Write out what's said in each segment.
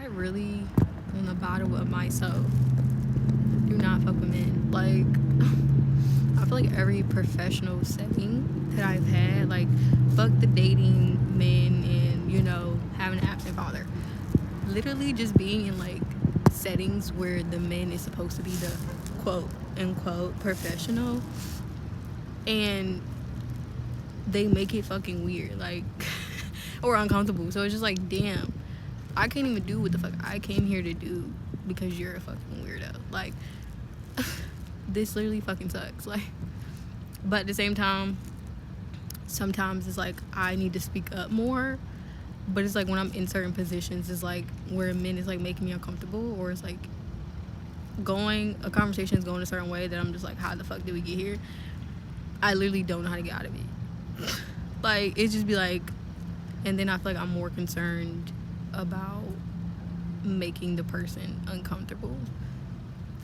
really, on the bottom of my soul, do not fuck with men. Like, I feel like every professional setting that I've had, like, fuck the dating men and, having an absent father. Literally just being in, like, settings where the man is supposed to be the quote unquote professional, and they make it fucking weird, like, or uncomfortable. So it's just like, damn, I can't even do what the fuck I came here to do because you're a fucking weirdo. Like, this literally fucking sucks. Like, but at the same time, sometimes it's like I need to speak up more. But it's like when I'm in certain positions, it's like where men is like making me uncomfortable, or it's like a conversation is going a certain way that I'm just like, how the fuck did we get here? I literally don't know how to get out of it. Like, it just be like, and then I feel like I'm more concerned about making the person uncomfortable,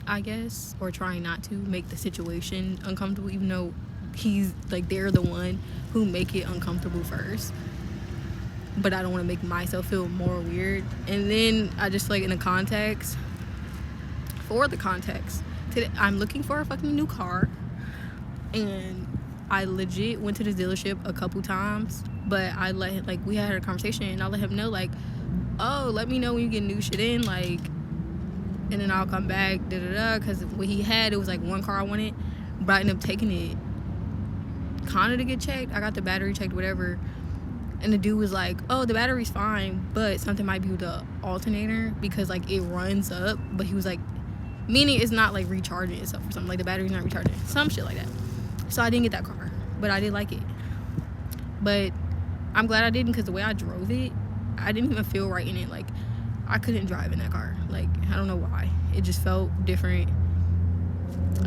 I guess, or trying not to make the situation uncomfortable, even though he's like, they're the one who make it uncomfortable first. But I don't want to make myself feel more weird. And then I just like, in the context, today I'm looking for a fucking new car, and I legit went to this dealership a couple times, but I let him, like, we had a conversation, and I let him know, like, oh, let me know when you get new shit in, like, and then I'll come back, because what he had, it was like one car I wanted, but I ended up taking it kind of to get checked. I got the battery checked, whatever, and the dude was like, oh, the battery's fine, but something might be with the alternator, because, like, it runs up, but he was like, meaning it's not, like, recharging itself or something, like, the battery's not recharging, some shit like that. So I didn't get that car, but I did like it. But I'm glad I didn't, because the way I drove it, I didn't even feel right in it. Like, I couldn't drive in that car. Like, I don't know why. It just felt different.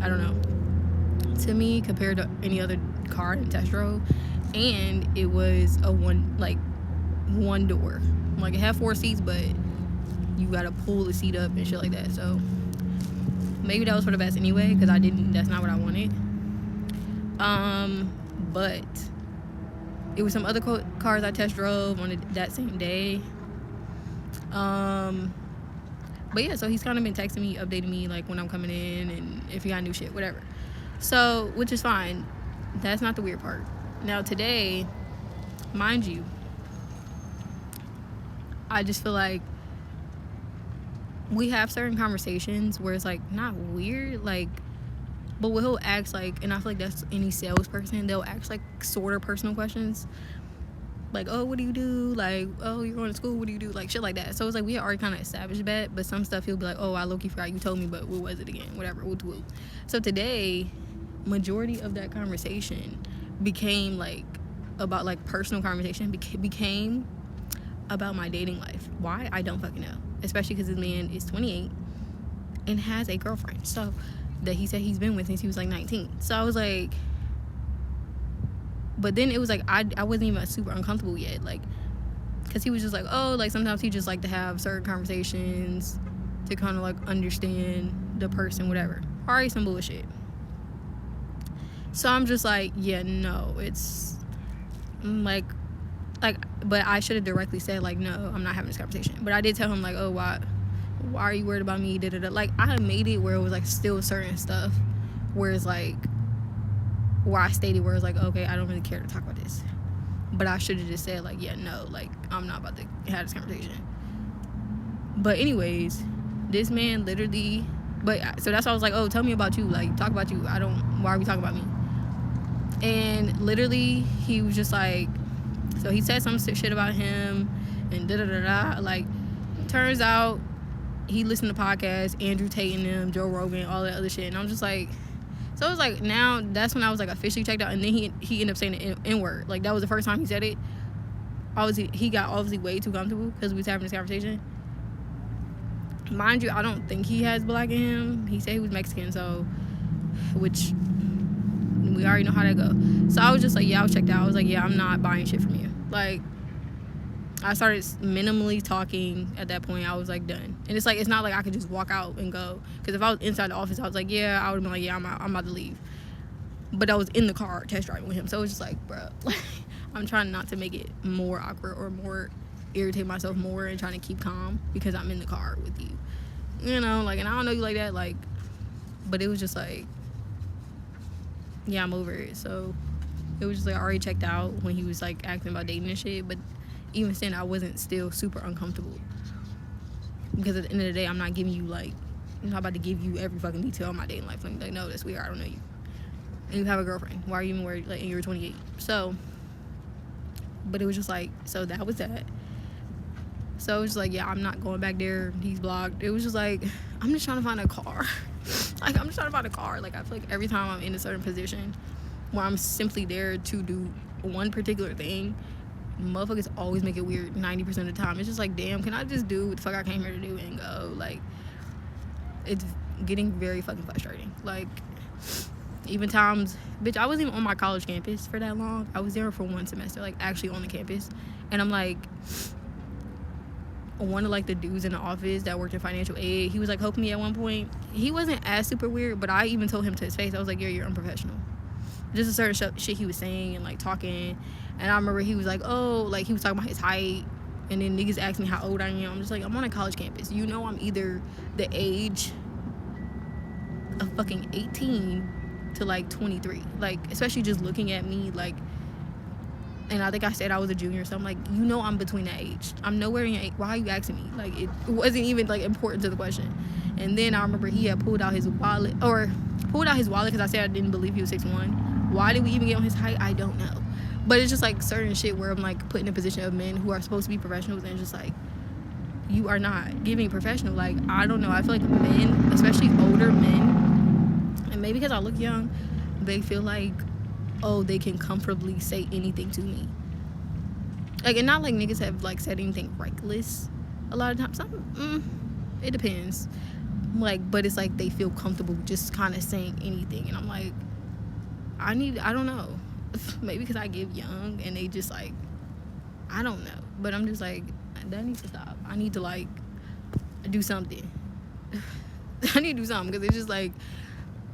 I don't know. To me, compared to any other car in test drove. And it was a one door. Like, it had 4 seats, but you gotta pull the seat up and shit like that. So maybe that was for the best anyway, because that's not what I wanted. But it was some other cars I test drove on that same day. But yeah, so he's kind of been texting me, updating me, like, when I'm coming in and if he got new shit, whatever. So, which is fine. That's not the weird part. Now today, mind you, I just feel like we have certain conversations where it's like not weird, like, but what he'll ask, like, and I feel like that's any salesperson, they'll ask like sort of personal questions, like, oh, what do you do, like, oh, you're going to school, what do you do, like, shit like that. So it's like we already kind of established that, but some stuff he'll be like, oh, I low-key forgot you told me, but what was it again, whatever, woo. So today, majority of that conversation became like about like personal conversation, became about my dating life. Why? I don't fucking know, especially because this man is 28 and has a girlfriend, so that he said he's been with since he was like 19. So I was like, but then it was like I wasn't even super uncomfortable yet, like, because he was just like, oh, like, sometimes he just like to have certain conversations to kind of like understand the person, whatever. Already some bullshit. So I'm just like, yeah, no, it's like, but I should have directly said, like, no, I'm not having this conversation. But I did tell him, like, oh, why are you worried about me, da-da-da. Like, I had made it where it was like still certain stuff where it's like, where I stated where it's like, okay, I don't really care to talk about this. But I should have just said, like, yeah, no, like, I'm not about to have this conversation. But anyways, this man literally, so that's why I was like, oh, tell me about you, like, talk about you. Why are we talking about me? And literally, he was just like, so he said some shit about him and da-da-da-da. Like, turns out he listened to podcasts, Andrew Tate and them, Joe Rogan, all that other shit. And I'm just like, so it was like, now that's when I was like officially checked out. And then he ended up saying the N-word. Like, that was the first time he said it. Obviously, he got way too comfortable because we was having this conversation. Mind you, I don't think he has black in him. He said he was Mexican, so, which we already know how that go. So I was just like, yeah, I was checked out. I was like, yeah, I'm not buying shit from you. Like, I started minimally talking at that point. I was like, done. And it's like, it's not like I could just walk out and go, because if I was inside the office, I was like, yeah, I would have been like, yeah, I'm about to leave. But I was in the car test driving with him, so it was just like, bro, like, I'm trying not to make it more awkward or more irritate myself more and trying to keep calm because I'm in the car with you. You know, like, and I don't know you like that, like, but it was just like, yeah, I'm over it. So it was just like I already checked out when he was like acting about dating and shit, but even then I wasn't still super uncomfortable because at the end of the day I'm not about to give you every fucking detail of my dating life. Like, no, that's weird. I don't know you. And you have a girlfriend. Why are you even worried? Like, and you're 28. So, but it was just like, so that was that. So it was just like, yeah, I'm not going back there. He's blocked. It was just like, I'm just trying to find a car. Like, I'm just trying to find a car. Like, I feel like every time I'm in a certain position where I'm simply there to do one particular thing, motherfuckers always make it weird 90% of the time. It's just like, damn, can I just do what the fuck I came here to do and go? Like, it's getting very fucking frustrating. Like, even times, bitch, I wasn't even on my college campus for that long. I was there for one semester, like, actually on the campus. And I'm like, one of like the dudes in the office that worked in financial aid, he was like helping me at one point. He wasn't as super weird, but I even told him to his face, I was like, you're unprofessional. Just a certain shit he was saying and like talking. And I remember he was like, oh, like he was talking about his height, and then niggas asked me how old I am. I'm just like, I'm on a college campus. You know, I'm either the age of fucking 18 to like 23. Like, especially just looking at me, like, and I think I said I was a junior, so I'm like, you know, I'm between that age. I'm nowhere in your age. Why are you asking me? Like, it wasn't even like important to the question. And then I remember he had pulled out his wallet because I said I didn't believe he was 6'1". Why did we even get on his height? I don't know. But it's just like certain shit where I'm like put in a position of men who are supposed to be professionals, and just like, you are not giving professional. Like, I don't know. I feel like men, especially older men, and maybe because I look young, they feel like, oh, they can comfortably say anything to me. Like, and not like niggas have like said anything reckless a lot of times. It depends. Like, but it's like they feel comfortable just kind of saying anything, and I'm like, I don't know. Maybe because I give young and they just like, I don't know. But I'm just like, that needs to stop. I need to like do something. I need to do something because it's just like,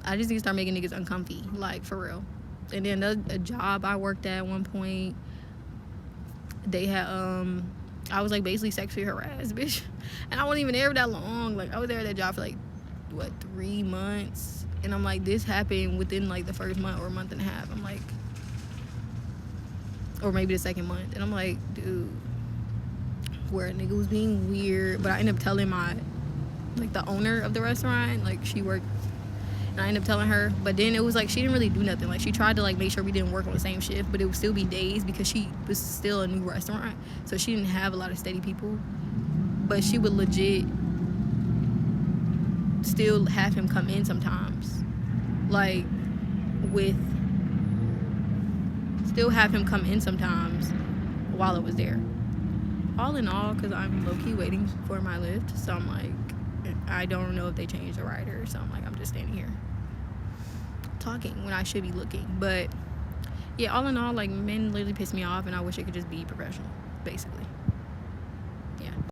I just need to start making niggas uncomfy, like, for real. And then a job I worked at one point, they had I was like basically sexually harassed, bitch, and I wasn't even there that long. Like, I was there at that job for like 3 months, and I'm like, this happened within like the first month or a month and a half. I'm like, or maybe the second month, and I'm like, dude, where a nigga was being weird. But I ended up telling the owner of the restaurant, like, she worked, and I ended up telling her. But then it was like, she didn't really do nothing. Like, she tried to like make sure we didn't work on the same shift, but it would still be days because she was still a new restaurant, so she didn't have a lot of steady people. But she would legit still have him come in sometimes, like, while I was there. All in all, because I'm low-key waiting for my lift, so I'm like, I don't know if they changed the rider, so I'm like, I'm just standing here talking when I should be looking. But yeah, all in all, like, men literally piss me off, and I wish it could just be professional, basically.